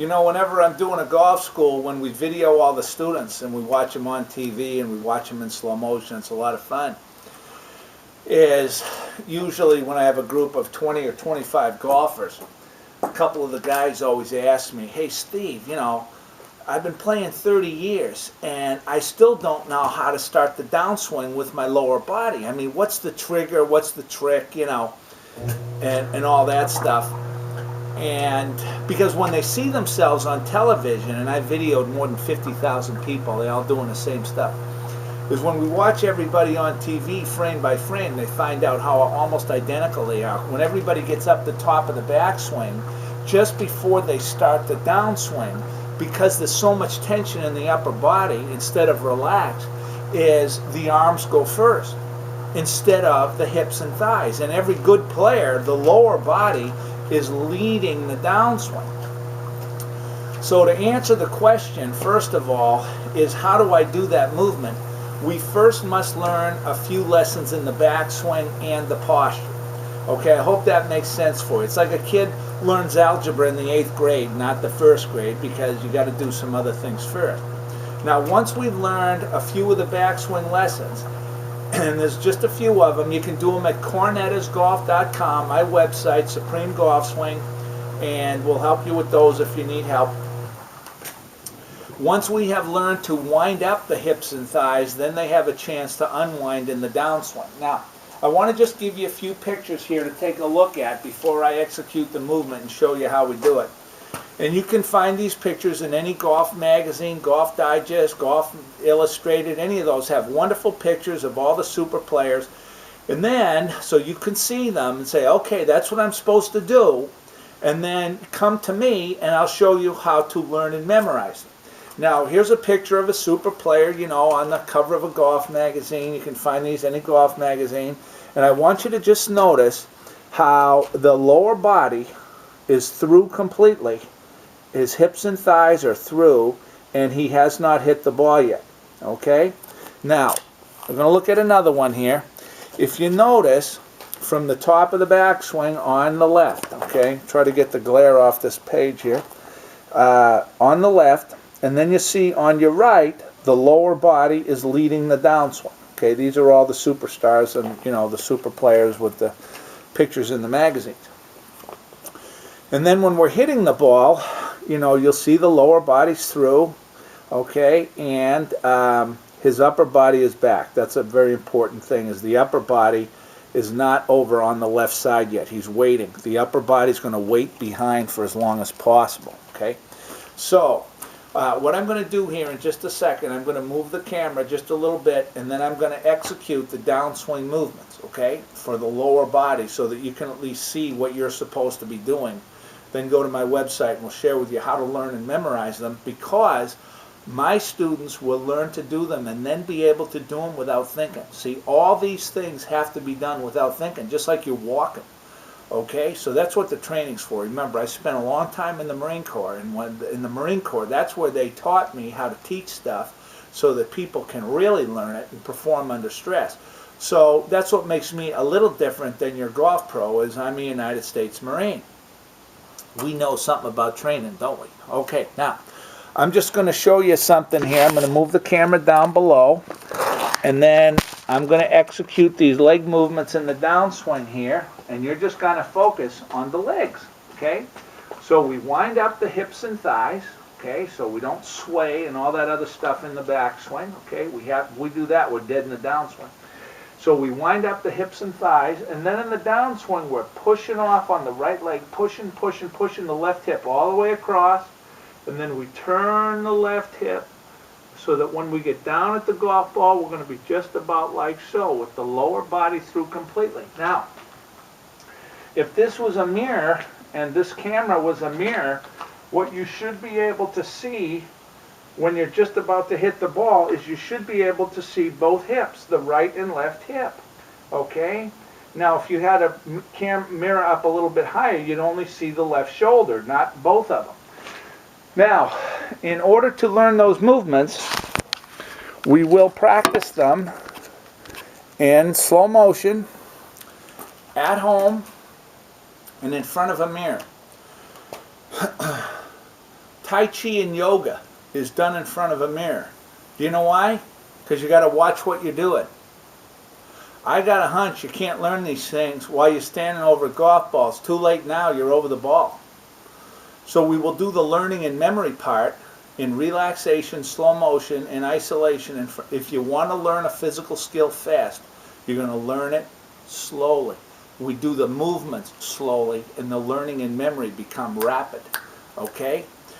You know, whenever I'm doing a golf school, when we video all the students and we watch them on TV and we watch them in slow motion, it's a lot of fun, is usually when I have a group of 20 or 25 golfers, a couple of the guys always ask me, hey Steve, you know, I've been playing 30 years and I still don't know how to start the downswing with my lower body. I mean, what's the trigger, what's the trick, you know, and all that stuff. And because when they see themselves on television, and I videoed more than 50,000 people, they all doing the same stuff, is when we watch everybody on TV frame by frame, they find out how almost identical they are. When everybody gets up the top of the backswing, just before they start the downswing, because there's so much tension in the upper body, instead of relaxed, is the arms go first instead of the hips and thighs. And every good player, the lower body is leading the downswing. So to answer the question, first of all, is how do I do that movement? We first must learn a few lessons in the backswing and the posture. Okay, I hope that makes sense for you. It's like a kid learns algebra in the 8th grade, not the 1st grade, because you got to do some other things first. Now, once we've learned a few of the backswing lessons, and there's just a few of them, you can do them at cornettasgolf.com, my website, Supreme Golf Swing, and we'll help you with those if you need help. Once we have learned to wind up the hips and thighs, then they have a chance to unwind in the downswing. Now, I want to just give you a few pictures here to take a look at before I execute the movement and show you how we do it. And you can find these pictures in any golf magazine, Golf Digest, Golf Illustrated, any of those have wonderful pictures of all the super players. And then, so you can see them and say, okay, that's what I'm supposed to do. And then come to me and I'll show you how to learn and memorize them. Now, here's a picture of a super player, you know, on the cover of a golf magazine. You can find these in any golf magazine. And I want you to just notice how the lower body is through completely. His hips and thighs are through, and he has not hit the ball yet. Okay? Now, we're going to look at another one here. If you notice, from the top of the backswing on the left, okay? Try to get the glare off this page here. On the left, and then you see on your right, the lower body is leading the downswing. Okay, these are all the superstars and, you know, the super players with the pictures in the magazines. And then when we're hitting the ball, you know, you'll see the lower body's through, okay, and his upper body is back. That's a very important thing, is the upper body is not over on the left side yet. He's waiting. The upper body's going to wait behind for as long as possible, okay? So, what I'm going to do here in just a second, I'm going to move the camera just a little bit, and then I'm going to execute the downswing movements, okay, for the lower body so that you can at least see what you're supposed to be doing. Then go to my website and we'll share with you how to learn and memorize them, because my students will learn to do them and then be able to do them without thinking. See, all these things have to be done without thinking, just like you're walking. Okay, so that's what the training's for. Remember, I spent a long time in the Marine Corps, and in the Marine Corps, that's where they taught me how to teach stuff so that people can really learn it and perform under stress. So that's what makes me a little different than your golf pro, is I'm a United States Marine. We know something about training, don't we? Okay, now, I'm just going to show you something here. I'm going to move the camera down below, and then I'm going to execute these leg movements in the downswing here, and you're just going to focus on the legs, okay? So we wind up the hips and thighs, okay, so we don't sway and all that other stuff in the backswing, okay? We do that, we're dead in the downswing. So we wind up the hips and thighs, and then in the downswing we're pushing off on the right leg, pushing the left hip all the way across, and then we turn the left hip, so that when we get down at the golf ball, we're going to be just about like so, with the lower body through completely. Now, if this was a mirror, and this camera was a mirror, what you should be able to see when you're just about to hit the ball is you should be able to see both hips, the right and left hip. Okay? Now, if you had a mirror up a little bit higher, you'd only see the left shoulder, not both of them. Now, in order to learn those movements, we will practice them in slow motion, at home, and in front of a mirror. Tai Chi and yoga is done in front of a mirror. Do you know why? Because you got to watch what you're doing. I got a hunch you can't learn these things while you're standing over golf balls. Too late now, you're over the ball. So we will do the learning and memory part in relaxation, slow motion, and isolation. And if you want to learn a physical skill fast, you're going to learn it slowly. We do the movements slowly, and the learning and memory become rapid. Okay?